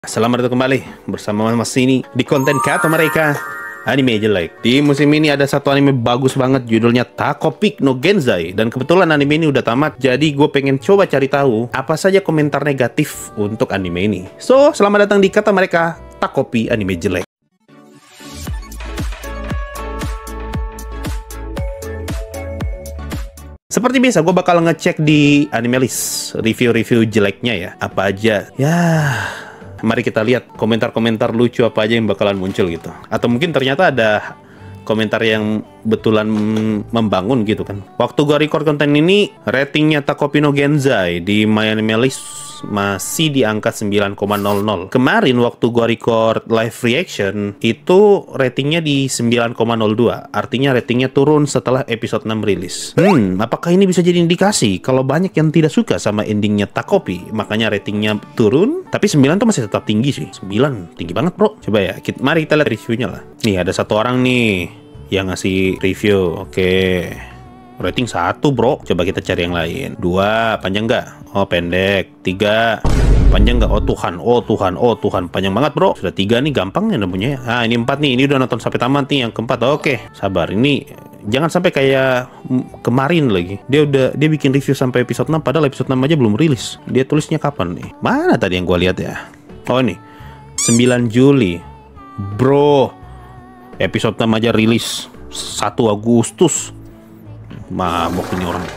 Selamat datang kembali bersama Mas ini di konten kata mereka anime jelek. Di musim ini ada satu anime bagus banget, judulnya Takopi no Genzai. Dan kebetulan anime ini udah tamat, jadi gue pengen coba cari tahu apa saja komentar negatif untuk anime ini. So, selamat datang di kata mereka Takopi anime jelek. Seperti biasa, gue bakal ngecek di Animalist review-review jeleknya ya. Apa aja? Ya, mari kita lihat komentar-komentar lucu apa aja yang bakalan muncul gitu. Atau mungkin ternyata ada komentar yang betulan membangun gitu kan. Waktu gue record konten ini, ratingnya Takopi no Genzai di MyAnimeList masih di angka 9,00. Kemarin waktu gue record live reaction, itu ratingnya di 9,02. Artinya ratingnya turun setelah episode 6 rilis. Apakah ini bisa jadi indikasi kalau banyak yang tidak suka sama endingnya Takopi, makanya ratingnya turun? Tapi 9 tuh masih tetap tinggi sih. 9, tinggi banget bro. Coba ya, mari kita lihat reviewnya lah. Nih ada satu orang nih yang ngasih review. Oke, rating 1 bro. Coba kita cari yang lain. 2, panjang nggak? Oh pendek. 3, panjang nggak? Oh Tuhan, oh Tuhan, oh Tuhan, panjang banget bro. Sudah 3 nih, gampang ya namanya. Ah ini 4 nih, ini udah nonton sampai tamat nih yang keempat. Oke, sabar. Ini jangan sampai kayak kemarin lagi. Dia bikin review sampai episode 6, padahal episode 6 aja belum rilis. Dia tulisnya kapan nih? Mana tadi yang gua lihat ya? Oh ini 9 Juli. Bro, episode 6 aja rilis 1 Agustus. Mabok ini orang.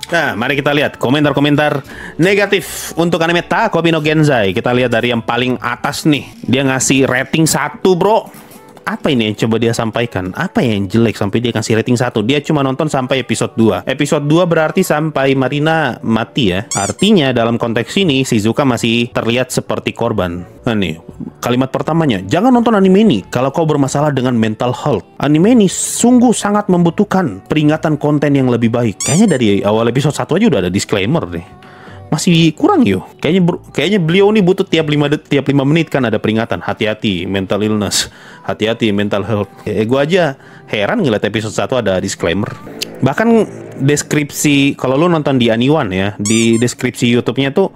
Nah, mari kita lihat komentar-komentar negatif untuk anime Takopi no Genzai. Kita lihat dari yang paling atas nih. Dia ngasih rating 1 bro. Apa ini yang coba dia sampaikan? Apa yang jelek sampai dia kasih rating 1? Dia cuma nonton sampai episode 2. Episode 2 berarti sampai Marina mati ya. Artinya dalam konteks ini Shizuka masih terlihat seperti korban. Nah nih, kalimat pertamanya, jangan nonton anime ini kalau kau bermasalah dengan mental health. Anime ini sungguh sangat membutuhkan peringatan konten yang lebih baik. Kayaknya dari awal episode 1 aja udah ada disclaimer deh. Masih kurang yuk. Kayaknya beliau ini butuh tiap 5 menit kan ada peringatan. Hati-hati mental illness. Hati-hati mental health. Gue aja heran ngeliat episode 1 ada disclaimer. Bahkan deskripsi, kalau lu nonton di Aniwan ya, di deskripsi YouTube-nya tuh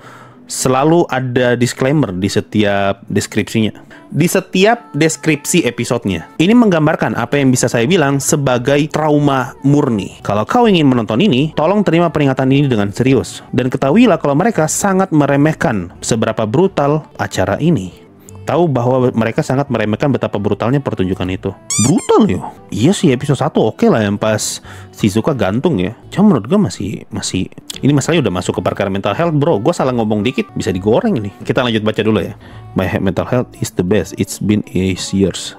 selalu ada disclaimer di setiap deskripsinya. Di setiap deskripsi episodenya. Ini menggambarkan apa yang bisa saya bilang sebagai trauma murni. Kalau kau ingin menonton ini, tolong terima peringatan ini dengan serius. Dan ketahuilah kalau mereka sangat meremehkan seberapa brutal acara ini. Tahu bahwa mereka sangat meremehkan betapa brutalnya pertunjukan itu. Brutal yo. Iya sih episode 1 oke lah yang pas Shizuka gantung ya. Cuma menurut gue masih ini masalahnya udah masuk ke perkara mental health bro. Gue salah ngomong dikit bisa digoreng ini. Kita lanjut baca dulu ya. My mental health is the best. It's been 8 years.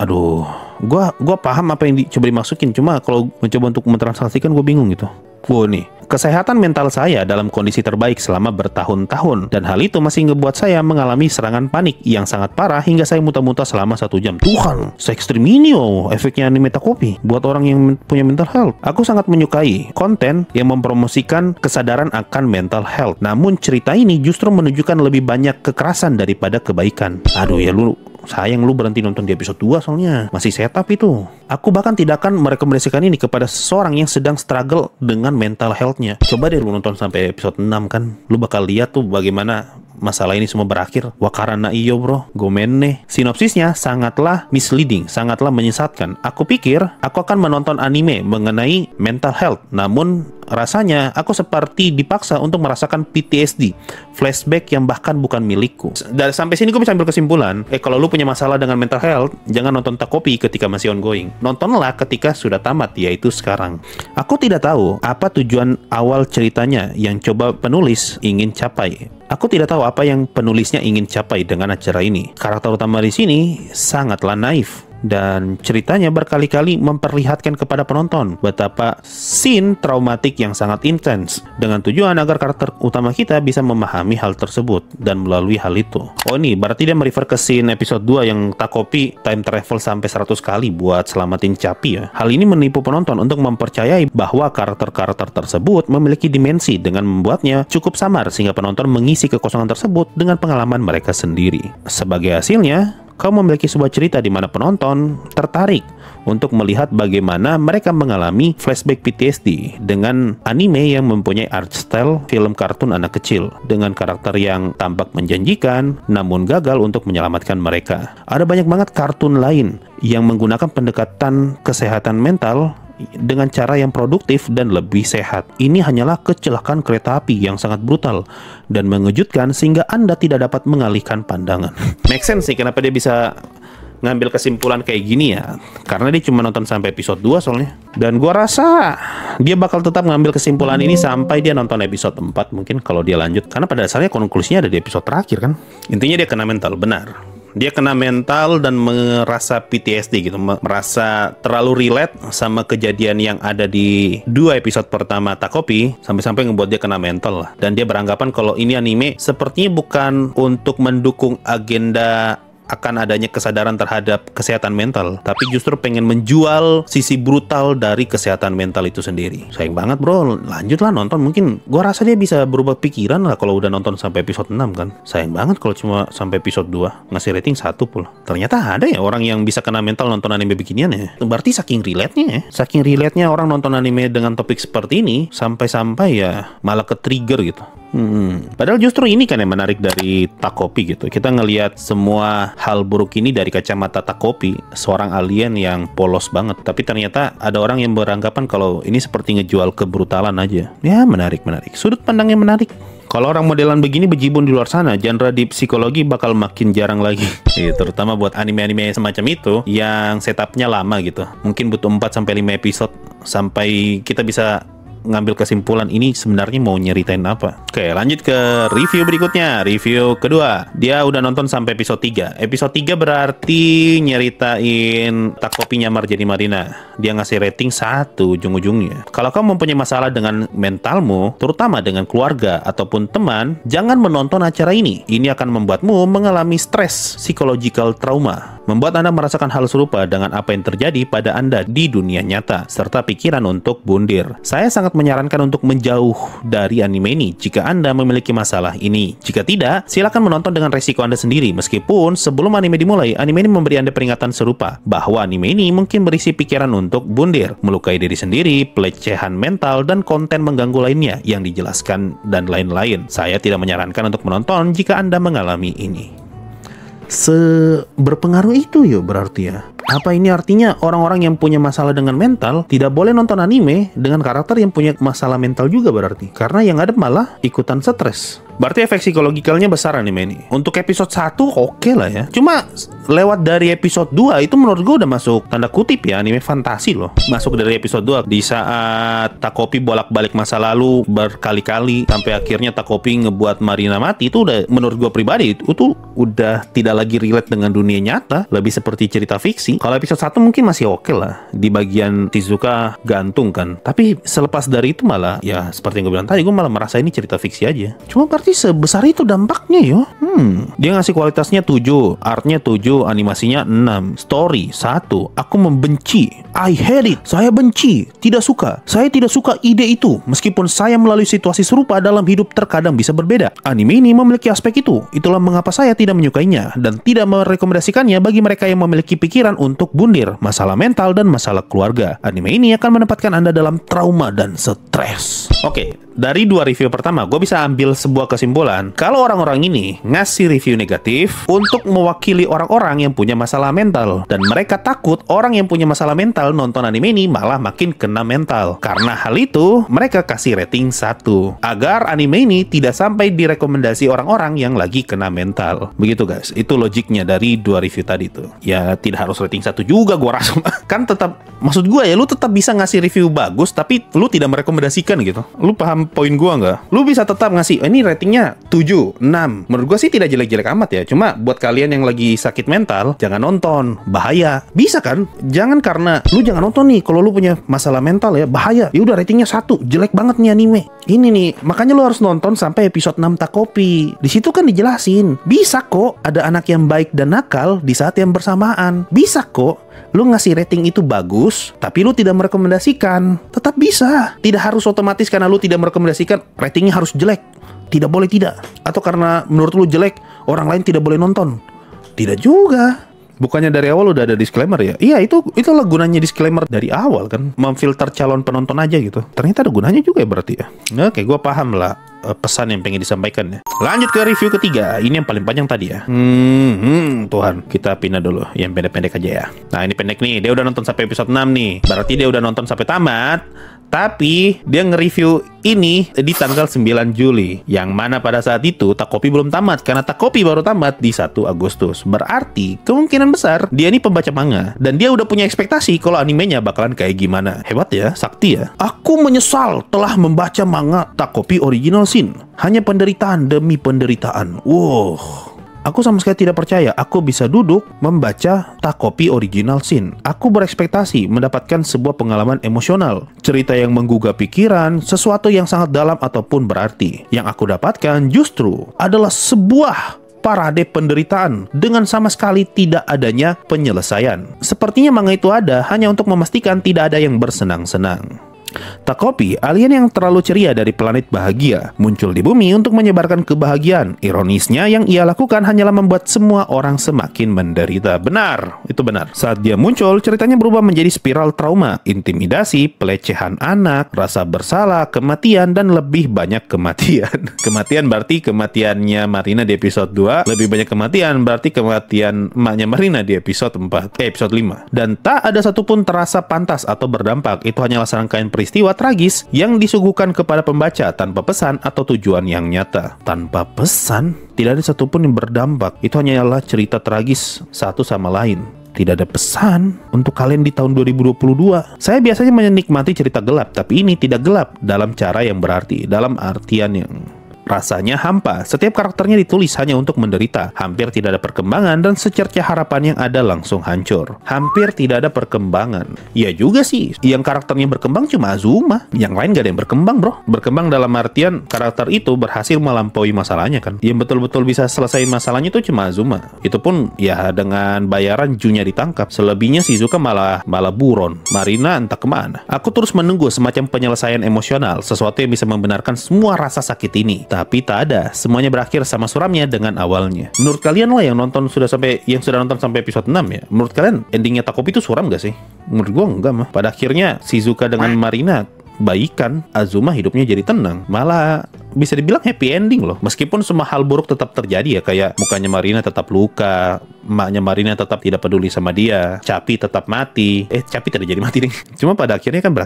Aduh, gue paham apa yang coba dimasukin. Cuma kalau mencoba untuk mentranslasikan gue bingung gitu. Wow nih, kesehatan mental saya dalam kondisi terbaik selama bertahun-tahun. Dan hal itu masih ngebuat saya mengalami serangan panik yang sangat parah hingga saya muntah-muntah selama 1 jam. Tuhan, se-ekstrim ini oh efeknya anime Takopi buat orang yang punya mental health. Aku sangat menyukai konten yang mempromosikan kesadaran akan mental health. Namun cerita ini justru menunjukkan lebih banyak kekerasan daripada kebaikan. Aduh ya lu, sayang lu berhenti nonton di episode 2 soalnya masih setup itu. Aku bahkan tidak akan merekomendasikan ini kepada seseorang yang sedang struggle dengan mental health-nya. Coba deh lu nonton sampai episode 6 kan. Lu bakal lihat tuh bagaimana masalah ini semua berakhir. Wakarana iyo bro, gomen nih. Sinopsisnya sangatlah misleading, sangatlah menyesatkan. Aku pikir aku akan menonton anime mengenai mental health. Namun rasanya aku seperti dipaksa untuk merasakan PTSD, flashback yang bahkan bukan milikku. Dan sampai sini gue bisa ambil kesimpulan, kalau lu punya masalah dengan mental health, jangan nonton Takopi ketika masih ongoing. Nontonlah ketika sudah tamat, yaitu sekarang. Aku tidak tahu apa tujuan awal ceritanya yang coba penulis ingin capai. Aku tidak tahu apa yang penulisnya ingin capai dengan acara ini. Karakter utama di sini sangatlah naif. Dan ceritanya berkali-kali memperlihatkan kepada penonton betapa scene traumatik yang sangat intens dengan tujuan agar karakter utama kita bisa memahami hal tersebut dan melalui hal itu. Oh ini berarti dia merefer ke scene episode 2 yang Takopi time travel sampai 100 kali buat selamatin Capi ya. Hal ini menipu penonton untuk mempercayai bahwa karakter-karakter tersebut memiliki dimensi dengan membuatnya cukup samar sehingga penonton mengisi kekosongan tersebut dengan pengalaman mereka sendiri. Sebagai hasilnya, kau memiliki sebuah cerita di mana penonton tertarik untuk melihat bagaimana mereka mengalami flashback PTSD dengan anime yang mempunyai art style film kartun anak kecil dengan karakter yang tampak menjanjikan namun gagal untuk menyelamatkan mereka. Ada banyak banget kartun lain yang menggunakan pendekatan kesehatan mental dengan cara yang produktif dan lebih sehat. Ini hanyalah kecelakaan kereta api yang sangat brutal dan mengejutkan sehingga Anda tidak dapat mengalihkan pandangan. Make sense sih kenapa dia bisa ngambil kesimpulan kayak gini ya. Karena dia cuma nonton sampai episode 2 soalnya. Dan gua rasa dia bakal tetap ngambil kesimpulan ini sampai dia nonton episode 4 mungkin kalau dia lanjut. Karena pada dasarnya konklusinya ada di episode terakhir kan. Intinya dia kena mental, benar. Dia kena mental dan merasa PTSD gitu, merasa terlalu relate sama kejadian yang ada di 2 episode pertama Takopi, sampai-sampai ngebuat dia kena mental lah. Dan dia beranggapan kalau ini anime sepertinya bukan untuk mendukung agenda akan adanya kesadaran terhadap kesehatan mental, tapi justru pengen menjual sisi brutal dari kesehatan mental itu sendiri. Sayang banget bro, lanjutlah nonton. Mungkin gua rasa dia bisa berubah pikiran lah kalau udah nonton sampai episode 6 kan. Sayang banget kalau cuma sampai episode 2 ngasih rating 1 pula. Ternyata ada ya orang yang bisa kena mental nonton anime beginian ya. Berarti saking relate-nya ya. Saking relate-nya orang nonton anime dengan topik seperti ini sampai-sampai ya malah ke-trigger gitu. Padahal justru ini kan yang menarik dari Takopi gitu. Kita ngelihat semua hal buruk ini dari kacamata Takopi, seorang alien yang polos banget. Tapi ternyata ada orang yang beranggapan kalau ini seperti ngejual kebrutalan aja. Ya menarik. Sudut pandangnya menarik. Kalau orang modelan begini bejibun di luar sana, genre di psikologi bakal makin jarang lagi. Terutama buat anime-anime semacam itu yang setupnya lama gitu. Mungkin butuh 4-5 episode sampai kita bisa ngambil kesimpulan ini sebenarnya mau nyeritain apa. Oke, lanjut ke review berikutnya. Review kedua, dia udah nonton sampai episode 3. Episode 3 berarti nyeritain Takopi nyamar jadi Marina. Dia ngasih rating 1 ujung-ujungnya. Kalau kamu mempunyai masalah dengan mentalmu, terutama dengan keluarga ataupun teman, jangan menonton acara ini. Ini akan membuatmu mengalami stres, psychological trauma, membuat Anda merasakan hal serupa dengan apa yang terjadi pada Anda di dunia nyata, serta pikiran untuk bundir. Saya sangat menyarankan untuk menjauh dari anime ini jika Anda memiliki masalah ini. Jika tidak, silakan menonton dengan resiko Anda sendiri. Meskipun sebelum anime dimulai, anime ini memberi Anda peringatan serupa bahwa anime ini mungkin berisi pikiran untuk bundir, melukai diri sendiri, pelecehan mental, dan konten mengganggu lainnya yang dijelaskan dan lain-lain. Saya tidak menyarankan untuk menonton jika Anda mengalami ini. Seberpengaruh itu ya berarti ya. Apa ini artinya orang-orang yang punya masalah dengan mental tidak boleh nonton anime dengan karakter yang punya masalah mental juga berarti? Karena yang ada malah ikutan stres. Berarti efek psikologikalnya besar anime ini. Untuk episode 1 oke lah ya. Cuma lewat dari episode 2 itu menurut gue udah masuk tanda kutip ya anime fantasi loh. Masuk dari episode 2 di saat Takopi bolak-balik masa lalu berkali-kali sampai akhirnya Takopi ngebuat Marina mati. Itu udah menurut gue pribadi itu udah tidak lagi relate dengan dunia nyata, lebih seperti cerita fiksi. Kalau episode 1 mungkin masih oke lah. Di bagian Shizuka gantung kan. Tapi selepas dari itu malah ya seperti yang gue bilang tadi, gue malah merasa ini cerita fiksi aja. Cuma berarti sebesar itu dampaknya yo. Dia ngasih kualitasnya 7, artnya 7, animasinya 6, story 1. Aku membenci, I hate it. Saya benci, tidak suka. Saya tidak suka ide itu. Meskipun saya melalui situasi serupa dalam hidup terkadang bisa berbeda. Anime ini memiliki aspek itu. Itulah mengapa saya tidak menyukainya dan tidak merekomendasikannya bagi mereka yang memiliki pikiran untuk bundir, masalah mental, dan masalah keluarga. Anime ini akan menempatkan Anda dalam trauma dan stres. Oke, dari 2 review pertama, gue bisa ambil sebuah kesimpulan. Kalau orang-orang ini ngasih review negatif untuk mewakili orang-orang yang punya masalah mental. Dan mereka takut orang yang punya masalah mental nonton anime ini malah makin kena mental. Karena hal itu, mereka kasih rating 1. Agar anime ini tidak sampai direkomendasi orang-orang yang lagi kena mental. Begitu guys, itu logiknya dari 2 review tadi tuh. Ya, tidak harus rating 1 juga gue rasa. Kan tetap, maksud gue ya, lu tetap bisa ngasih review bagus, tapi lu tidak merekomendasikan gitu. Lu paham poin gua nggak? Lu bisa tetap ngasih, ini ratingnya 7, 6. Menurut gua sih tidak jelek-jelek amat ya. Cuma buat kalian yang lagi sakit mental, jangan nonton. Bahaya. Bisa kan? Jangan karena lu jangan nonton nih kalau lu punya masalah mental ya. Bahaya. Ya udah ratingnya 1. Jelek banget nih anime. Ini nih, makanya lu harus nonton sampai episode 6 Takopi. Di situ kan dijelasin. Bisa kok ada anak yang baik dan nakal di saat yang bersamaan. Bisa kok lu ngasih rating itu bagus, tapi lu tidak merekomendasikan. Tetap bisa. Tidak harus otomatis karena lu tidak merekomendasikan, ratingnya harus jelek. Tidak boleh tidak. Atau karena menurut lu jelek, orang lain tidak boleh nonton. Tidak juga. Bukannya dari awal udah ada disclaimer ya? Iya, itulah gunanya disclaimer dari awal kan, memfilter calon penonton aja gitu. Ternyata ada gunanya juga ya berarti ya. Oke, gue paham lah pesan yang pengen disampaikan ya. Lanjut ke review ketiga. Ini yang paling panjang tadi ya. Tuhan, kita pindah dulu yang pendek-pendek aja ya. Nah, ini pendek nih. Dia udah nonton sampai episode 6 nih. Berarti dia udah nonton sampai tamat. Tapi dia nge-review ini di tanggal 9 Juli. Yang mana pada saat itu Takopi belum tamat. Karena Takopi baru tamat di 1 Agustus. Berarti kemungkinan besar dia ini pembaca manga. Dan dia udah punya ekspektasi kalau animenya bakalan kayak gimana. Hebat ya, sakti ya. Aku menyesal telah membaca manga Takopi Original Sin. Hanya penderitaan demi penderitaan. Wow. Aku sama sekali tidak percaya aku bisa duduk membaca Takopi Original Sin. Aku berekspektasi mendapatkan sebuah pengalaman emosional, cerita yang menggugah pikiran, sesuatu yang sangat dalam ataupun berarti. Yang aku dapatkan justru adalah sebuah parade penderitaan dengan sama sekali tidak adanya penyelesaian. Sepertinya manga itu ada hanya untuk memastikan tidak ada yang bersenang-senang. Takopi, alien yang terlalu ceria dari planet bahagia, muncul di bumi untuk menyebarkan kebahagiaan. Ironisnya, yang ia lakukan hanyalah membuat semua orang semakin menderita. Benar, itu benar. Saat dia muncul, ceritanya berubah menjadi spiral trauma, intimidasi, pelecehan anak, rasa bersalah, kematian, dan lebih banyak kematian. Kematian berarti kematiannya Marina di episode 2, lebih banyak kematian berarti kematian emaknya Marina di episode 5. Dan tak ada satupun terasa pantas atau berdampak. Itu hanyalah serangkaian peristiwa tragis yang disuguhkan kepada pembaca tanpa pesan atau tujuan yang nyata. Tanpa pesan, tidak ada satupun yang berdampak. Itu hanyalah cerita tragis satu sama lain. Tidak ada pesan untuk kalian di tahun 2022. Saya biasanya menikmati cerita gelap, tapi ini tidak gelap dalam cara yang berarti, dalam artian yang rasanya hampa. Setiap karakternya ditulis hanya untuk menderita. Hampir tidak ada perkembangan dan secerca harapan yang ada langsung hancur. Hampir tidak ada perkembangan. Iya juga sih, yang karakternya berkembang cuma Azuma. Yang lain gak ada yang berkembang bro. Berkembang dalam artian karakter itu berhasil melampaui masalahnya kan. Yang betul-betul bisa selesai masalahnya itu cuma Azuma. Itu pun ya dengan bayaran Junya ditangkap. Selebihnya Shizuka malah buron. Marina entah kemana. Aku terus menunggu semacam penyelesaian emosional. Sesuatu yang bisa membenarkan semua rasa sakit ini. Tapi tak ada, semuanya berakhir sama suramnya dengan awalnya. Menurut kalian lah yang sudah nonton sampai episode 6 ya, menurut kalian endingnya Takopi itu suram gak sih? Menurut gua enggak mah. Pada akhirnya Shizuka dengan Marina baikan, Azuma hidupnya jadi tenang. Malah bisa dibilang happy ending loh. Meskipun semua hal buruk tetap terjadi ya, kayak mukanya Marina tetap luka, emaknya Marina tetap tidak peduli sama dia, Capi tetap mati. Capi tidak jadi mati deh. Cuma pada akhirnya kan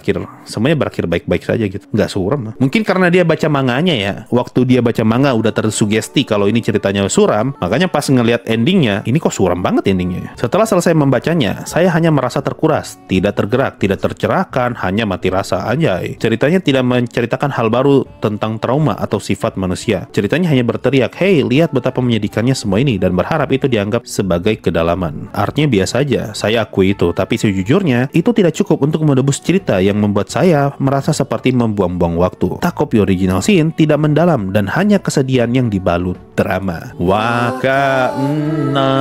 semuanya berakhir baik-baik saja gitu. Nggak suram. Mungkin karena dia baca manganya ya. Waktu dia baca manga udah tersugesti kalau ini ceritanya suram, makanya pas ngelihat endingnya, ini kok suram banget endingnya. Setelah selesai membacanya, saya hanya merasa terkuras, tidak tergerak, tidak tercerahkan, hanya mati rasa aja. Ceritanya tidak menceritakan hal baru tentang trauma atau sifat manusia. Ceritanya hanya berteriak, "Hey, lihat betapa menyedihkannya semua ini," dan berharap itu dianggap sebagai kedalaman. Artinya biasa aja, saya akui itu. Tapi sejujurnya, itu tidak cukup untuk menebus cerita yang membuat saya merasa seperti membuang-buang waktu. Takopi Original Sin tidak mendalam dan hanya kesedihan yang dibalut drama. Waka na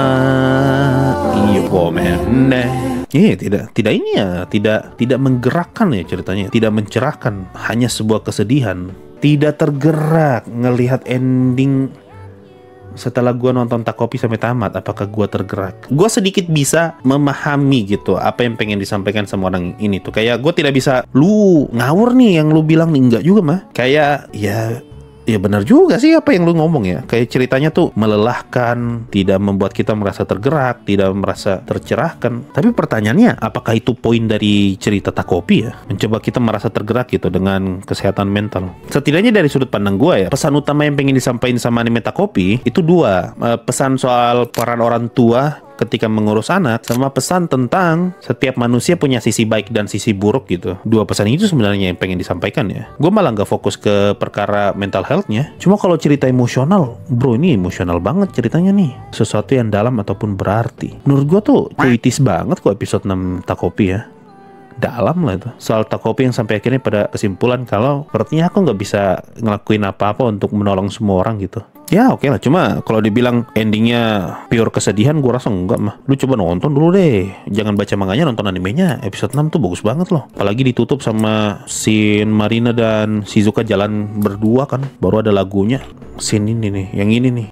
ikomene. Tidak menggerakkan ya ceritanya, tidak mencerahkan, hanya sebuah kesedihan. Tidak tergerak ngelihat ending. Setelah gue nonton Takopi sampai tamat, apakah gue tergerak? Gue sedikit bisa memahami gitu apa yang pengen disampaikan sama orang ini tuh. Kayak gue tidak bisa, lu ngawur nih yang lu bilang nih, enggak juga mah. Kayak ya benar juga sih apa yang lu ngomong ya. Kayak ceritanya tuh melelahkan, tidak membuat kita merasa tergerak, tidak merasa tercerahkan. Tapi pertanyaannya, apakah itu poin dari cerita Takopi ya? Mencoba kita merasa tergerak gitu dengan kesehatan mental. Setidaknya dari sudut pandang gue ya, pesan utama yang pengen disampaikan sama anime Takopi itu dua. Pesan soal peran orang tua ketika mengurus anak, sama pesan tentang setiap manusia punya sisi baik dan sisi buruk gitu. Dua pesan itu sebenarnya yang pengen disampaikan ya. Gue malah nggak fokus ke perkara mental health-nya. Cuma kalau cerita emosional, bro, ini emosional banget ceritanya nih. Sesuatu yang dalam ataupun berarti. Menurut gue tuh puitis banget kok episode 6 Takopi ya. Dalam lah itu. Soal Takopi yang sampai akhirnya pada kesimpulan kalau sepertinya aku nggak bisa ngelakuin apa-apa untuk menolong semua orang gitu. Ya oke lah, cuma kalau dibilang endingnya pure kesedihan, gue rasa enggak mah. Lu coba nonton dulu deh, jangan baca manganya, nonton animenya. Episode 6 tuh bagus banget loh. Apalagi ditutup sama scene Marina dan Shizuka jalan berdua kan, baru ada lagunya. Scene ini nih, yang ini nih.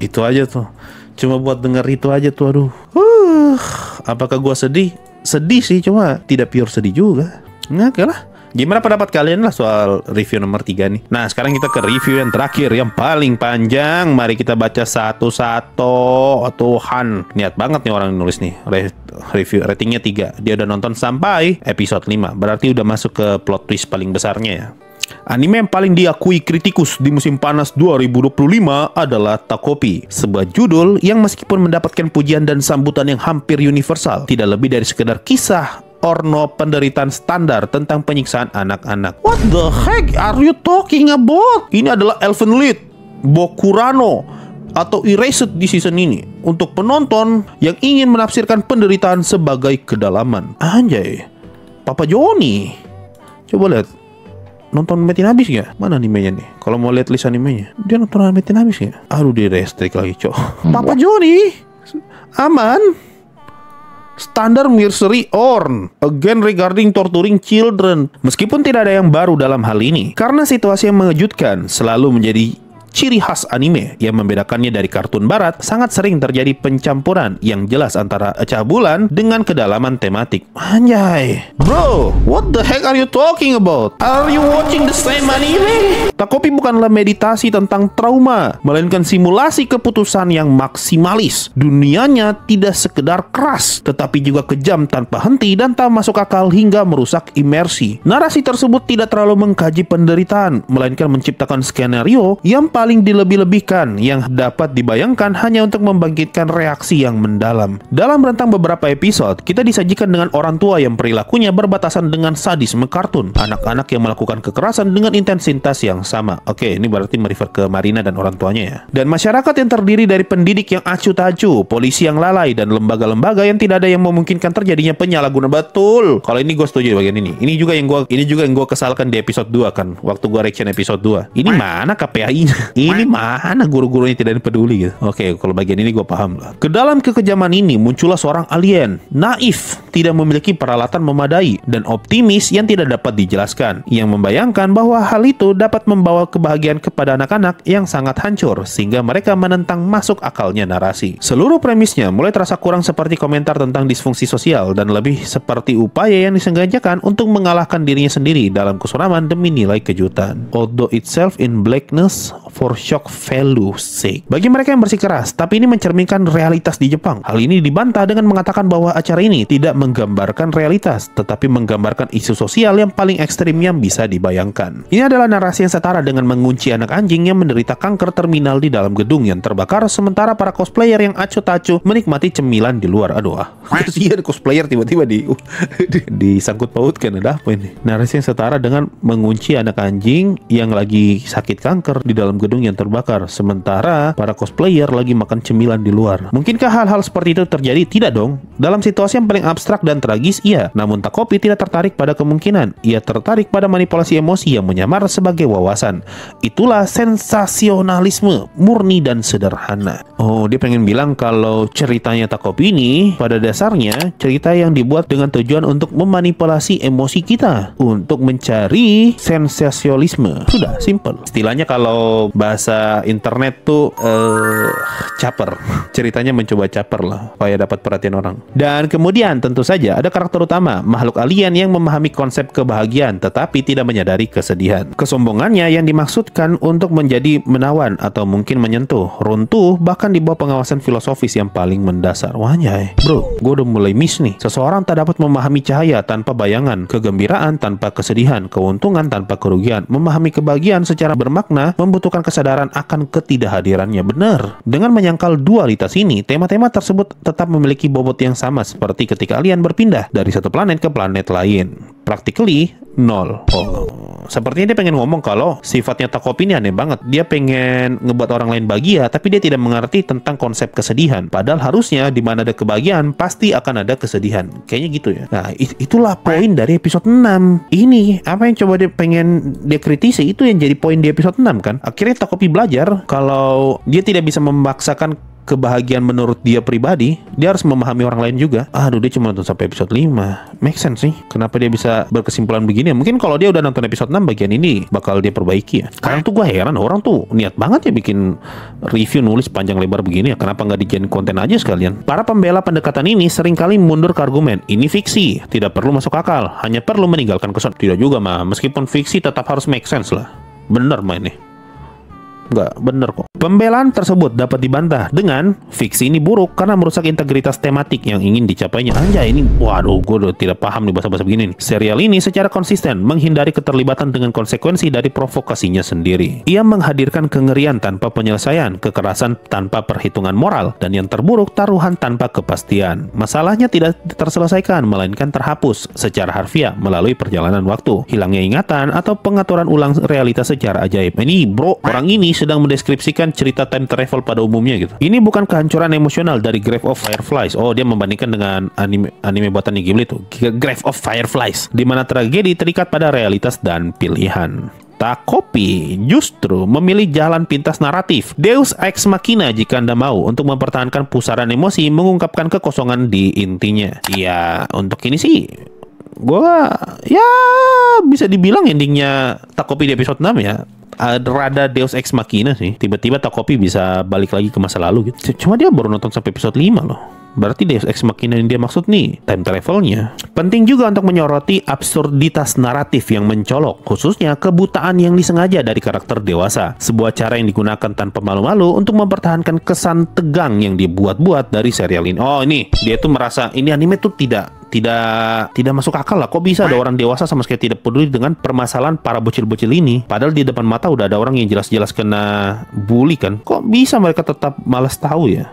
Itu aja tuh. Cuma buat denger itu aja tuh, aduh. Apakah gua sedih? Sedih sih, cuma tidak pure sedih juga. Nah, oke lah. Gimana pendapat kalian lah soal review nomor 3 nih? Nah, sekarang kita ke review yang terakhir, yang paling panjang. Mari kita baca satu-satu. Tuhan, niat banget nih orang yang nulis nih. Review ratingnya 3. Dia udah nonton sampai episode 5. Berarti udah masuk ke plot twist paling besarnya ya. Anime yang paling diakui kritikus di musim panas 2025 adalah Takopi, sebuah judul yang meskipun mendapatkan pujian dan sambutan yang hampir universal, tidak lebih dari sekedar kisah porno penderitaan standar tentang penyiksaan anak-anak. What the heck are you talking about? Ini adalah Elfen Lied, Bokurano, atau Erased di season ini untuk penonton yang ingin menafsirkan penderitaan sebagai kedalaman. Anjay, Papa Joni. Coba lihat. Nonton Metin habis gak? Mana animenya nih? Kalau mau lihat list animenya, dia nonton Metin habis gak? Aduh, di restrik lagi, cok. Papa Joni, aman. Standar Mercery Orn, again regarding torturing children. Meskipun tidak ada yang baru dalam hal ini, karena situasi yang mengejutkan selalu menjadi ciri khas anime yang membedakannya dari kartun barat. Sangat sering terjadi pencampuran yang jelas antara cabulan dengan kedalaman tematik. Anjay, bro, what the heck are you talking about? Are you watching the same anime? Takopi bukanlah meditasi tentang trauma, melainkan simulasi keputusan yang maksimalis. Dunianya tidak sekedar keras, tetapi juga kejam tanpa henti dan tak masuk akal hingga merusak imersi. Narasi tersebut tidak terlalu mengkaji penderitaan, melainkan menciptakan skenario yang paling dilebih-lebihkan yang dapat dibayangkan hanya untuk membangkitkan reaksi yang mendalam. Dalam rentang beberapa episode, kita disajikan dengan orang tua yang perilakunya berbatasan dengan sadisme kartun, anak-anak yang melakukan kekerasan dengan intensitas yang sama. Oke, ini berarti merefer ke Marina dan orang tuanya ya. Dan masyarakat yang terdiri dari pendidik yang acuh tak acuh, polisi yang lalai, dan lembaga-lembaga yang tidak ada yang memungkinkan terjadinya penyalahgunaan. Betul. Kalau ini gue setuju di bagian ini. Ini juga yang gue kesalkan di episode 2 kan, waktu gue reaction episode 2. Ini mana KPI-nya? Ini mana guru-gurunya tidak peduli gitu. Oke, kalau bagian ini gue paham lah. Ke dalam kekejaman ini muncullah seorang alien, naif, tidak memiliki peralatan memadai, dan optimis yang tidak dapat dijelaskan, yang membayangkan bahwa hal itu dapat membawa kebahagiaan kepada anak-anak yang sangat hancur, sehingga mereka menentang masuk akalnya narasi. Seluruh premisnya mulai terasa kurang seperti komentar tentang disfungsi sosial, dan lebih seperti upaya yang disengajakan untuk mengalahkan dirinya sendiri dalam kesuraman demi nilai kejutan. Although itself in blackness for shock value sake. Bagi mereka yang bersikeras, tapi ini mencerminkan realitas di Jepang. Hal ini dibantah dengan mengatakan bahwa acara ini tidak menggambarkan realitas, tetapi menggambarkan isu sosial yang paling ekstrim yang bisa dibayangkan. Ini adalah narasi yang setara dengan mengunci anak anjing yang menderita kanker terminal di dalam gedung yang terbakar, sementara para cosplayer yang acuh-tacuh menikmati cemilan di luar. Aduh, kasihan cosplayer tiba-tiba disangkut pautkan. Ada apa ini? Narasi yang setara dengan mengunci anak anjing yang lagi sakit kanker di dalam gedung yang terbakar, sementara para cosplayer lagi makan cemilan di luar. Mungkinkah hal-hal seperti itu terjadi? Tidak dong. Dalam situasi yang paling abstrak dan tragis, iya. Namun Takopi tidak tertarik pada kemungkinan. Ia tertarik pada manipulasi emosi yang menyamar sebagai wawasan. Itulah sensasionalisme murni dan sederhana. Oh, dia pengen bilang kalau ceritanya Takopi ini pada dasarnya cerita yang dibuat dengan tujuan untuk memanipulasi emosi kita, untuk mencari sensasionalisme. Sudah, simple. Istilahnya kalau bahasa internet tuh caper. Ceritanya mencoba caper lah supaya dapat perhatian orang. Dan kemudian tentu saja ada karakter utama, makhluk alien yang memahami konsep kebahagiaan tetapi tidak menyadari kesedihan. Kesombongannya yang dimaksudkan untuk menjadi menawan atau mungkin menyentuh, runtuh, bahkan di bawah pengawasan filosofis yang paling mendasar. Wah anjay, bro, gue udah mulai miss nih. Seseorang tak dapat memahami cahaya tanpa bayangan, kegembiraan tanpa kesedihan, keuntungan tanpa kerugian. Memahami kebahagiaan secara bermakna membutuhkan kesadaran akan ketidakhadirannya. Benar. Dengan menyangkal dualitas ini, tema-tema tersebut tetap memiliki bobot yang sama seperti ketika alien berpindah dari satu planet ke planet lain. Practically nol. Sepertinya dia pengen ngomong kalau sifatnya Takopi ini aneh banget. Dia pengen ngebuat orang lain bahagia, tapi dia tidak mengerti tentang konsep kesedihan. Padahal harusnya di mana ada kebahagiaan, pasti akan ada kesedihan. Kayaknya gitu ya. Nah, itulah poin dari episode 6. Ini, apa yang coba dia pengen dia kritisi, itu yang jadi poin di episode 6 kan. Akhirnya Takopi belajar kalau dia tidak bisa memaksakan kebahagiaan menurut dia pribadi, dia harus memahami orang lain juga. Aduh, dia cuma nonton sampai episode 5. Make sense sih. Kenapa dia bisa berkesimpulan begini? Mungkin kalau dia udah nonton episode 6 bagian ini bakal dia perbaiki ya. Kadang tuh gue heran, orang tuh niat banget ya bikin review nulis panjang lebar begini ya. Kenapa nggak dijadiin konten aja sekalian? Para pembela pendekatan ini seringkali mundur ke argumen, ini fiksi, tidak perlu masuk akal, hanya perlu meninggalkan kesan. Tidak juga mah, meskipun fiksi tetap harus make sense lah. Bener mah ini. Nggak bener kok. Pembelaan tersebut dapat dibantah dengan fiksi ini buruk karena merusak integritas tematik yang ingin dicapainya. Anjay, ini waduh, gue udah tidak paham nih bahasa-bahasa begini nih. Serial ini secara konsisten menghindari keterlibatan dengan konsekuensi dari provokasinya sendiri. Ia menghadirkan kengerian tanpa penyelesaian, kekerasan tanpa perhitungan moral, dan yang terburuk, taruhan tanpa kepastian. Masalahnya tidak terselesaikan, melainkan terhapus secara harfiah melalui perjalanan waktu, hilangnya ingatan, atau pengaturan ulang realitas secara ajaib. Ini bro, orang ini sedang mendeskripsikan cerita time travel pada umumnya gitu. Ini bukan kehancuran emosional dari Grave of Fireflies. Oh, dia membandingkan dengan anime buatan Ghibli tuh, Grave of Fireflies, di mana tragedi terikat pada realitas dan pilihan. Takopi justru memilih jalan pintas naratif Deus Ex Machina jika Anda mau untuk mempertahankan pusaran emosi, mengungkapkan kekosongan di intinya. Ya, untuk ini sih gua ya bisa dibilang endingnya Takopi di episode 6 ya rada Deus Ex Machina sih. Tiba-tiba Takopi bisa balik lagi ke masa lalu gitu. Cuma dia baru nonton sampai episode 5 loh. Berarti Deus Ex Machina yang dia maksud nih time travelnya. Penting juga untuk menyoroti absurditas naratif yang mencolok, khususnya kebutaan yang disengaja dari karakter dewasa. Sebuah cara yang digunakan tanpa malu-malu untuk mempertahankan kesan tegang yang dibuat-buat dari serial ini. Oh, ini dia tuh merasa ini anime tuh tidak masuk akal lah. Kok bisa ada orang dewasa sama sekali tidak peduli dengan permasalahan para bocil-bocil ini, padahal di depan mata udah ada orang yang jelas-jelas kena bully kan. Kok bisa mereka tetap malas tahu ya?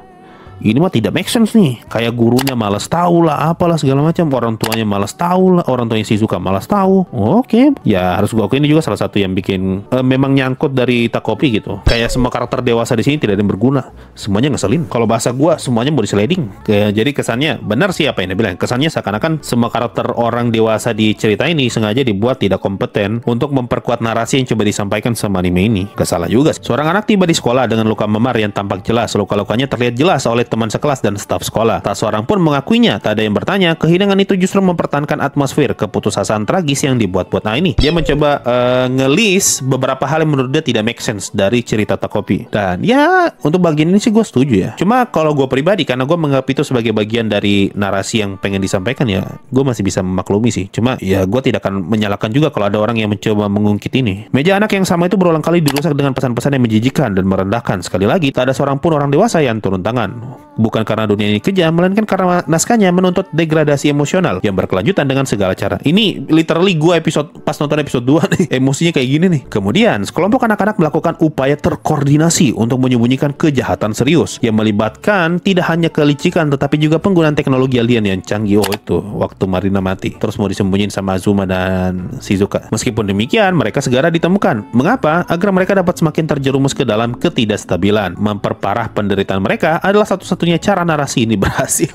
Ini mah tidak make sense nih. Kayak gurunya malas tahu lah, apalah segala macam. Orang tuanya malas tahu lah, orang tuanya Shizuka malas tahu. Oke. Ya harus gua akui ini juga salah satu yang bikin memang nyangkut dari Takopi gitu. Kayak semua karakter dewasa di sini tidak ada yang berguna. Semuanya ngeselin. Kalau bahasa gua semuanya body sliding. Jadi kesannya benar sih apa yang dia bilang. Kesannya seakan-akan semua karakter orang dewasa di cerita ini sengaja dibuat tidak kompeten untuk memperkuat narasi yang coba disampaikan sama anime ini. Gak salah juga. Seorang anak tiba di sekolah dengan luka memar yang tampak jelas. Luka-lukanya terlihat jelas oleh teman sekelas dan staf sekolah. Tak seorang pun mengakuinya, tak ada yang bertanya. Kehilangan itu justru mempertahankan atmosfer keputusasaan tragis yang dibuat-buat. Nah ini, dia mencoba ngelis beberapa hal yang menurut dia tidak make sense dari cerita Takopi. Dan ya, untuk bagian ini sih gue setuju ya. Cuma kalau gue pribadi, karena gue menganggap itu sebagai bagian dari narasi yang pengen disampaikan ya, gue masih bisa memaklumi sih. Cuma ya gue tidak akan menyalahkan juga kalau ada orang yang mencoba mengungkit ini. Meja anak yang sama itu berulang kali dirusak dengan pesan-pesan yang menjijikan dan merendahkan. Sekali lagi, tak ada seorang pun orang dewasa yang turun tangan. Bukan karena dunia ini kejam, melainkan karena naskahnya menuntut degradasi emosional yang berkelanjutan dengan segala cara. Ini literally gue pas nonton episode 2 nih, emosinya kayak gini nih. Kemudian, sekelompok anak-anak melakukan upaya terkoordinasi untuk menyembunyikan kejahatan serius yang melibatkan tidak hanya kelicikan tetapi juga penggunaan teknologi alien yang canggih. Oh itu, waktu Marina mati. Terus mau disembunyiin sama Azuma dan Shizuka. Meskipun demikian, mereka segera ditemukan. Mengapa? Agar mereka dapat semakin terjerumus ke dalam ketidakstabilan. Memperparah penderitaan mereka adalah satu-satunya cara narasi ini berhasil.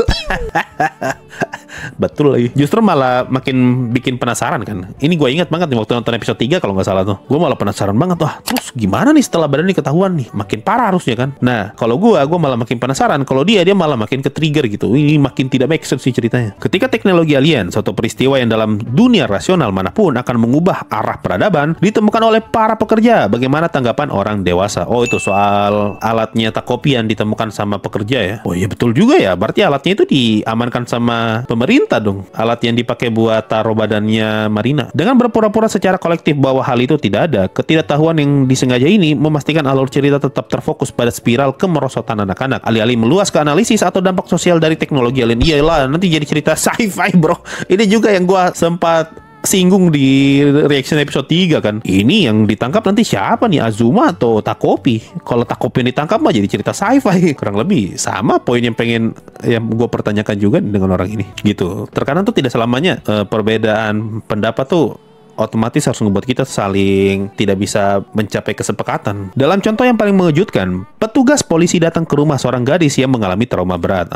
Betul lagi. Justru malah makin bikin penasaran kan. Ini gue ingat banget nih waktu nonton episode 3 kalau nggak salah tuh. Gue malah penasaran banget. Wah, terus gimana nih setelah badan ini ketahuan nih? Makin parah harusnya kan. Nah, kalau gue malah makin penasaran. Kalau dia malah makin ke-trigger gitu. Ini makin tidak make sense sih ceritanya. Ketika teknologi alien, suatu peristiwa yang dalam dunia rasional manapun akan mengubah arah peradaban, ditemukan oleh para pekerja. Bagaimana tanggapan orang dewasa? Oh, itu soal alatnya Takopi yang ditemukan sama pekerja ya. Oh iya betul juga ya. Berarti alatnya itu diamankan sama pemerintah dong. Alat yang dipakai buat taruh badannya Marina. Dengan berpura-pura secara kolektif bahwa hal itu tidak ada, ketidaktahuan yang disengaja ini memastikan alur cerita tetap terfokus pada spiral kemerosotan anak-anak. Alih-alih meluas ke analisis atau dampak sosial dari teknologi alien. Iyalah, nanti jadi cerita sci-fi bro. Ini juga yang gua sempat singgung di reaction episode 3 kan. Ini yang ditangkap nanti siapa nih? Azuma atau Takopi? Kalau Takopi yang ditangkap mah jadi cerita sci-fi. Kurang lebih sama poin yang gue pertanyakan juga dengan orang ini gitu. Terkadang tuh tidak selamanya perbedaan pendapat tuh otomatis harus membuat kita saling tidak bisa mencapai kesepakatan. Dalam contoh yang paling mengejutkan, petugas polisi datang ke rumah seorang gadis yang mengalami trauma berat.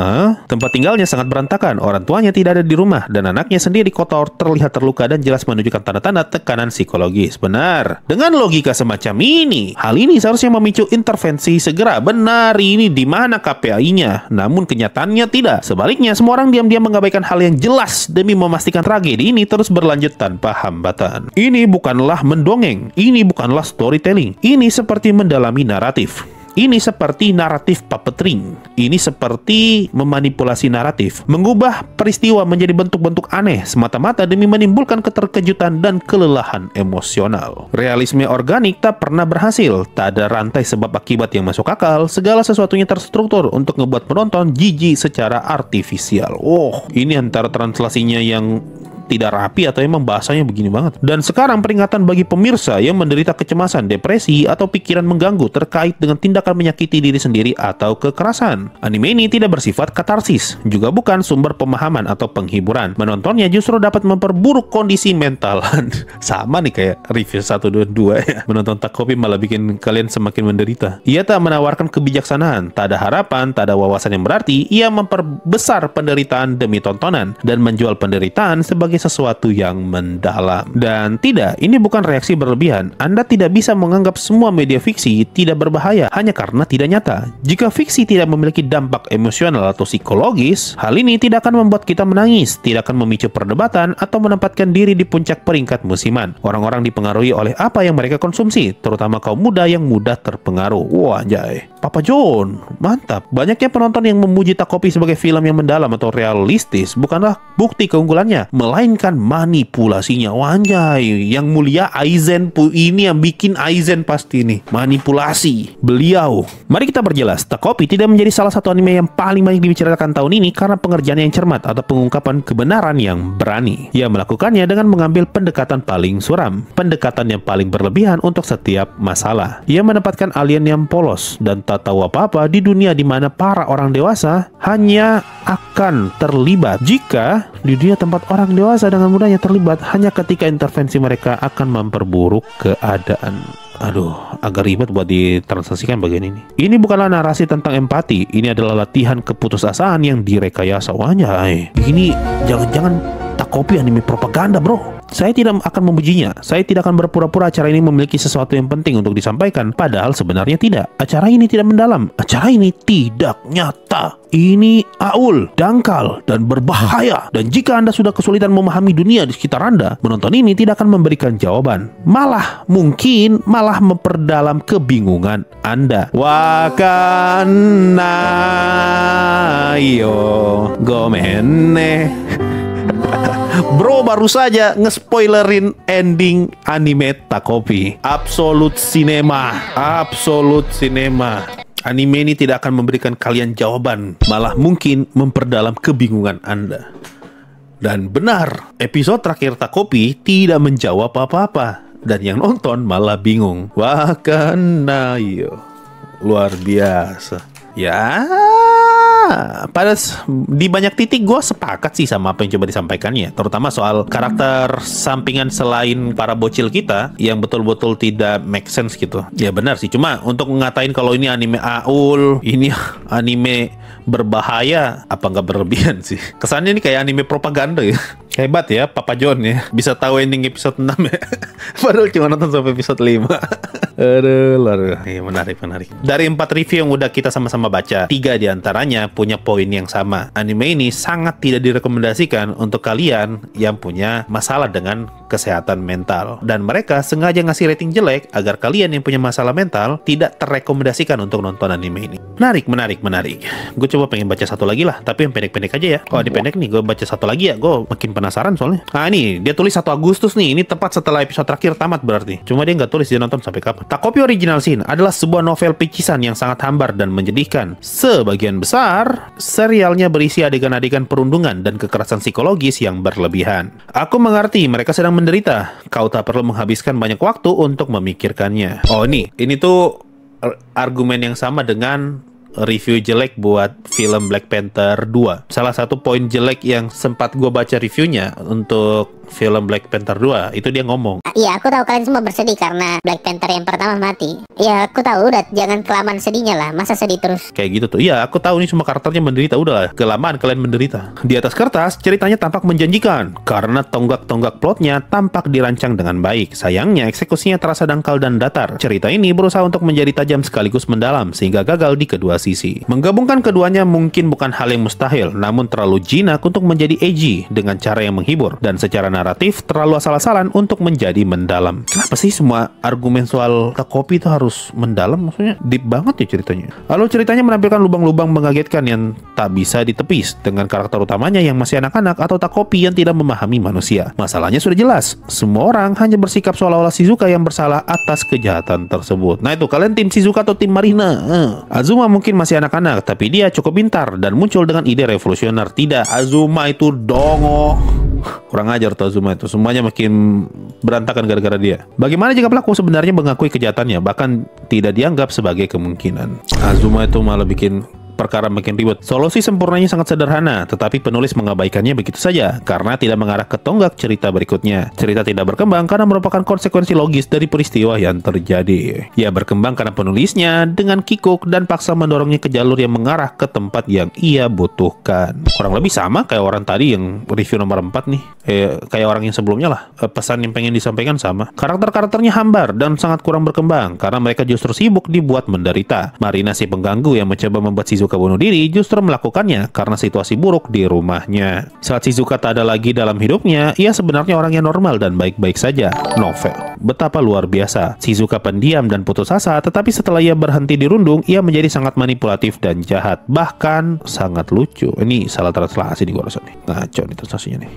Tempat tinggalnya sangat berantakan, orang tuanya tidak ada di rumah, dan anaknya sendiri kotor, terlihat terluka, dan jelas menunjukkan tanda-tanda tekanan psikologis. Benar. Dengan logika semacam ini, hal ini seharusnya memicu intervensi segera. Benar, ini di mana KPI-nya? Namun kenyataannya tidak. Sebaliknya, semua orang diam-diam mengabaikan hal yang jelas demi memastikan tragedi ini terus berlanjut tanpa hambatan. Ini bukanlah mendongeng, ini bukanlah storytelling. Ini seperti mendalami naratif. Ini seperti naratif puppetry. Ini seperti memanipulasi naratif, mengubah peristiwa menjadi bentuk-bentuk aneh semata-mata demi menimbulkan keterkejutan dan kelelahan emosional. Realisme organik tak pernah berhasil. Tak ada rantai sebab akibat yang masuk akal. Segala sesuatunya terstruktur untuk ngebuat penonton jijik secara artifisial. Ini antara translasinya yang tidak rapi atau emang bahasanya begini banget. Dan sekarang peringatan bagi pemirsa yang menderita kecemasan, depresi, atau pikiran mengganggu terkait dengan tindakan menyakiti diri sendiri atau kekerasan. Anime ini tidak bersifat katarsis, juga bukan sumber pemahaman atau penghiburan. Menontonnya justru dapat memperburuk kondisi mental. Sama nih kayak review 1 dan 2 ya. Menonton Takopi malah bikin kalian semakin menderita. Ia tak menawarkan kebijaksanaan, tak ada harapan, tak ada wawasan yang berarti. Ia memperbesar penderitaan demi tontonan dan menjual penderitaan sebagai sesuatu yang mendalam. Dan tidak, ini bukan reaksi berlebihan. Anda tidak bisa menganggap semua media fiksi tidak berbahaya hanya karena tidak nyata. Jika fiksi tidak memiliki dampak emosional atau psikologis, hal ini tidak akan membuat kita menangis, tidak akan memicu perdebatan, atau menempatkan diri di puncak peringkat musiman. Orang-orang dipengaruhi oleh apa yang mereka konsumsi, terutama kaum muda yang mudah terpengaruh. Wah, anjay. Papa John, mantap. Banyaknya penonton yang memuji Takopi sebagai film yang mendalam atau realistis bukanlah bukti keunggulannya, melainkan manipulasinya. Wanjay, yang mulia Aizen ini yang bikin Aizen pasti nih. Manipulasi beliau. Mari kita berjelas, Takopi tidak menjadi salah satu anime yang paling banyak dibicarakan tahun ini karena pengerjaan yang cermat atau pengungkapan kebenaran yang berani. Ia melakukannya dengan mengambil pendekatan paling suram, pendekatan yang paling berlebihan untuk setiap masalah. Ia menempatkan alien yang polos dan tak tahu apa-apa di dunia di mana para orang dewasa hanya akan terlibat jika di dunia tempat orang dewasa dengan mudahnya terlibat hanya ketika intervensi mereka akan memperburuk keadaan. Aduh, agak ribet buat ditranslasikan bagian ini. Ini bukanlah narasi tentang empati, ini adalah latihan keputusasaan yang direkayasa. Wanjay, ini jangan-jangan Takopi anime propaganda, bro. Saya tidak akan memujinya. Saya tidak akan berpura-pura acara ini memiliki sesuatu yang penting untuk disampaikan, padahal sebenarnya tidak. Acara ini tidak mendalam. Acara ini tidak nyata. Ini aul, dangkal, dan berbahaya. Dan jika Anda sudah kesulitan memahami dunia di sekitar Anda, menonton ini tidak akan memberikan jawaban. Mungkin malah memperdalam kebingungan Anda. Wakana yo gomenne. Bro baru saja nge-spoilerin ending anime Takopi. Absolute Cinema. Anime ini tidak akan memberikan kalian jawaban, malah mungkin memperdalam kebingungan Anda. Dan benar, episode terakhir Takopi tidak menjawab apa-apa, dan yang nonton malah bingung. Wakanayo. Luar biasa. Ya, di banyak titik gue sepakat sih sama apa yang coba disampaikannya, terutama soal karakter sampingan selain para bocil kita yang betul-betul tidak make sense gitu. Ya benar sih, cuma untuk ngatain kalau ini anime aul, ini anime berbahaya, apa nggak berlebihan sih? Kesannya ini kayak anime propaganda ya. Hebat ya Papa John ya, bisa tahu ending episode 6 ya. Padahal cuma nonton sampai episode 5. Aduh, ya, menarik. Dari 4 review yang udah kita sama-sama baca, 3 diantaranya punya poin yang sama. Anime ini sangat tidak direkomendasikan untuk kalian yang punya masalah dengan kesehatan mental. Dan mereka sengaja ngasih rating jelek agar kalian yang punya masalah mental tidak terrekomendasikan untuk nonton anime ini. Menarik. Gue coba pengen baca satu lagi lah, tapi yang pendek-pendek aja ya. Oh, ini pendek nih, gue baca satu lagi ya. Gue makin penasaran soalnya. Nah ini, dia tulis 1 Agustus nih. Ini tepat setelah episode terakhir tamat berarti. Cuma dia nggak tulis dia nonton sampai kapan. Takopi Original Sin adalah sebuah novel picisan yang sangat hambar dan menyedihkan. Sebagian besar, serialnya berisi adegan-adegan perundungan dan kekerasan psikologis yang berlebihan. Aku mengerti mereka sedang menderita. Kau tak perlu menghabiskan banyak waktu untuk memikirkannya. Oh ini tuh argumen yang sama dengan review jelek buat film Black Panther 2. Salah satu poin jelek yang sempat gue baca reviewnya untuk film Black Panther 2 itu dia ngomong. Iya, aku tahu kalian semua bersedih karena Black Panther yang pertama mati. Iya, aku tahu, udah jangan kelamaan sedihnya lah. Masa sedih terus? Kayak gitu tuh. Iya, aku tahu nih semua karakternya menderita. Udahlah, kelamaan kalian menderita. Di atas kertas, ceritanya tampak menjanjikan karena tonggak-tonggak plotnya tampak dirancang dengan baik. Sayangnya, eksekusinya terasa dangkal dan datar. Cerita ini berusaha untuk menjadi tajam sekaligus mendalam sehingga gagal di kedua sisi. Menggabungkan keduanya mungkin bukan hal yang mustahil, namun terlalu jinak untuk menjadi edgy dengan cara yang menghibur, dan secara naratif terlalu asal-asalan untuk menjadi mendalam. Kenapa sih semua argumen soal Takopi itu harus mendalam? Maksudnya deep banget ya ceritanya. Lalu ceritanya menampilkan lubang-lubang mengagetkan yang tak bisa ditepis dengan karakter utamanya yang masih anak-anak atau Takopi yang tidak memahami manusia. Masalahnya sudah jelas, semua orang hanya bersikap seolah-olah Shizuka yang bersalah atas kejahatan tersebut. Nah itu, kalian tim Shizuka atau tim Marina? Azuma mungkin masih anak-anak, tapi dia cukup pintar dan muncul dengan ide revolusioner. Tidak, Azuma itu dongo. Kurang ajar tuh Azuma itu. Semuanya makin berantakan gara-gara dia. Bagaimana jika pelaku sebenarnya mengakui kejahatannya, bahkan tidak dianggap sebagai kemungkinan? Azuma itu malah bikin perkara makin ribet. Solusi sempurnanya sangat sederhana, tetapi penulis mengabaikannya begitu saja karena tidak mengarah ke tonggak cerita berikutnya. Cerita tidak berkembang karena merupakan konsekuensi logis dari peristiwa yang terjadi. Ia berkembang karena penulisnya dengan kikuk dan paksa mendorongnya ke jalur yang mengarah ke tempat yang ia butuhkan. Kurang lebih sama kayak orang tadi yang review nomor 4 nih. Kayak orang yang sebelumnya lah. Pesan yang pengen disampaikan sama. Karakter-karakternya hambar dan sangat kurang berkembang karena mereka justru sibuk dibuat menderita. Marina si pengganggu yang mencoba membuat Shizuka bunuh diri justru melakukannya karena situasi buruk di rumahnya. Saat Shizuka tak ada lagi dalam hidupnya, ia sebenarnya orang yang normal dan baik-baik saja. Novel. Betapa luar biasa. Shizuka pendiam dan putus asa, tetapi setelah ia berhenti dirundung, ia menjadi sangat manipulatif dan jahat. Bahkan sangat lucu. Ini salah translasi di gua rasa nih. Ngaco nih translasinya nih.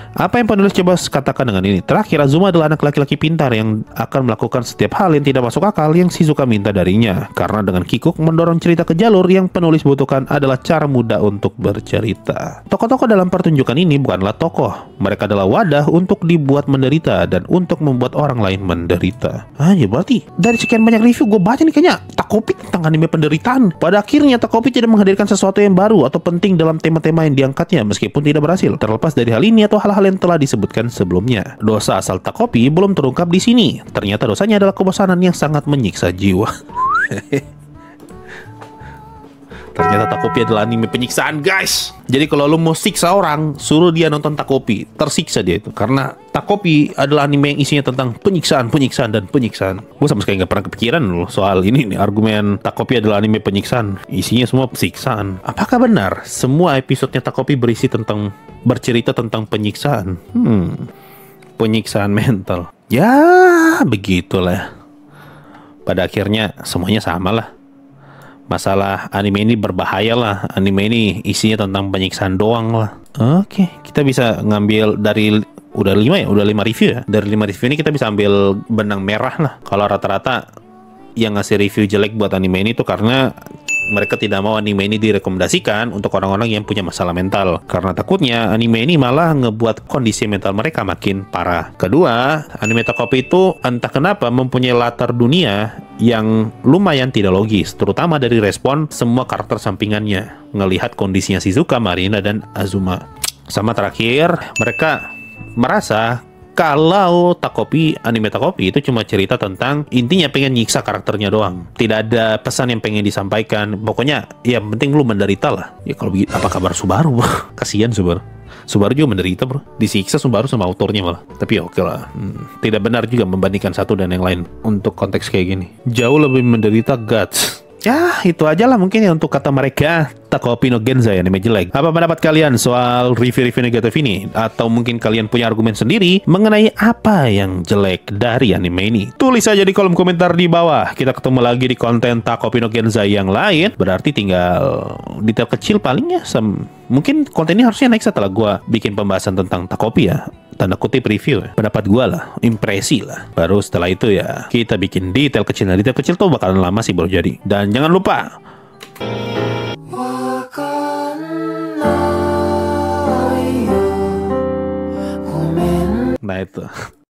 Apa yang penulis coba katakan dengan ini? Terakhir, Azuma adalah anak laki-laki pintar yang akan melakukan setiap hal yang tidak masuk akal yang Shizuka minta darinya. Karena dengan kikuk mendorong cerita ke jalur yang penulis butuhkan adalah cara mudah untuk bercerita. Tokoh-tokoh dalam pertunjukan ini bukanlah tokoh. Mereka adalah wadah untuk dibuat menderita dan untuk membuat orang lain menderita. Ya berarti dari sekian banyak review gue baca nih kayaknya Takopi tentang anime penderitaan. Pada akhirnya Takopi tidak menghadirkan sesuatu yang baru atau penting dalam tema-tema yang diangkatnya meskipun tidak berhasil. Terlepas dari hal ini atau hal-hal yang telah disebutkan sebelumnya. Dosa asal Takopi belum terungkap di sini. Ternyata dosanya adalah kebosanan yang sangat menyiksa jiwa. Ternyata Takopi adalah anime penyiksaan, guys. Jadi kalau lu mau siksa orang, suruh dia nonton Takopi. Tersiksa dia itu. Karena Takopi adalah anime yang isinya tentang penyiksaan, dan penyiksaan. Gue sama sekali nggak pernah kepikiran loh soal ini nih. Argumen Takopi adalah anime penyiksaan. Isinya semua penyiksaan. Apakah benar semua episodenya Takopi bercerita tentang penyiksaan? Penyiksaan mental. Ya, begitulah. Pada akhirnya semuanya sama lah. Masalah anime ini berbahaya lah. Anime ini isinya tentang penyiksaan doang lah. Oke, kita bisa ngambil dari udah 5 review ya. Dari 5 review ini kita bisa ambil benang merah lah. Kalau rata-rata yang ngasih review jelek buat anime ini tuh karena mereka tidak mau anime ini direkomendasikan untuk orang-orang yang punya masalah mental. Karena takutnya anime ini malah ngebuat kondisi mental mereka makin parah. Kedua, anime Takopi itu entah kenapa mempunyai latar dunia yang lumayan tidak logis, terutama dari respon semua karakter sampingannya. Ngelihat kondisinya Shizuka, Marina, dan Azuma. Sama terakhir, mereka merasa kalau anime Takopi itu cuma cerita tentang intinya pengen nyiksa karakternya doang. Tidak ada pesan yang pengen disampaikan. Pokoknya ya penting lu menderita lah. Ya kalau begitu apa kabar Subaru? Kasihan Subaru. Subaru juga menderita bro. Disiksa Subaru sama autornya malah. Tapi ya oke lah. Tidak benar juga membandingkan satu dan yang lain untuk konteks kayak gini. Jauh lebih menderita Guts. Ya, itu aja lah mungkin ya untuk kata mereka. Takopi no Genzai anime jelek. Apa pendapat kalian soal review-review negatif ini? Atau mungkin kalian punya argumen sendiri mengenai apa yang jelek dari anime ini? Tulis aja di kolom komentar di bawah. Kita ketemu lagi di konten Takopi no Genzai yang lain. Berarti tinggal detail kecil paling ya. Mungkin konten ini harusnya naik setelah gue bikin pembahasan tentang Takopi ya. Tanda kutip review ya. Pendapat gue lah, impresi lah. Baru setelah itu ya kita bikin detail kecil. Nah detail kecil tuh bakalan lama sih baru jadi. Dan jangan lupa nah itu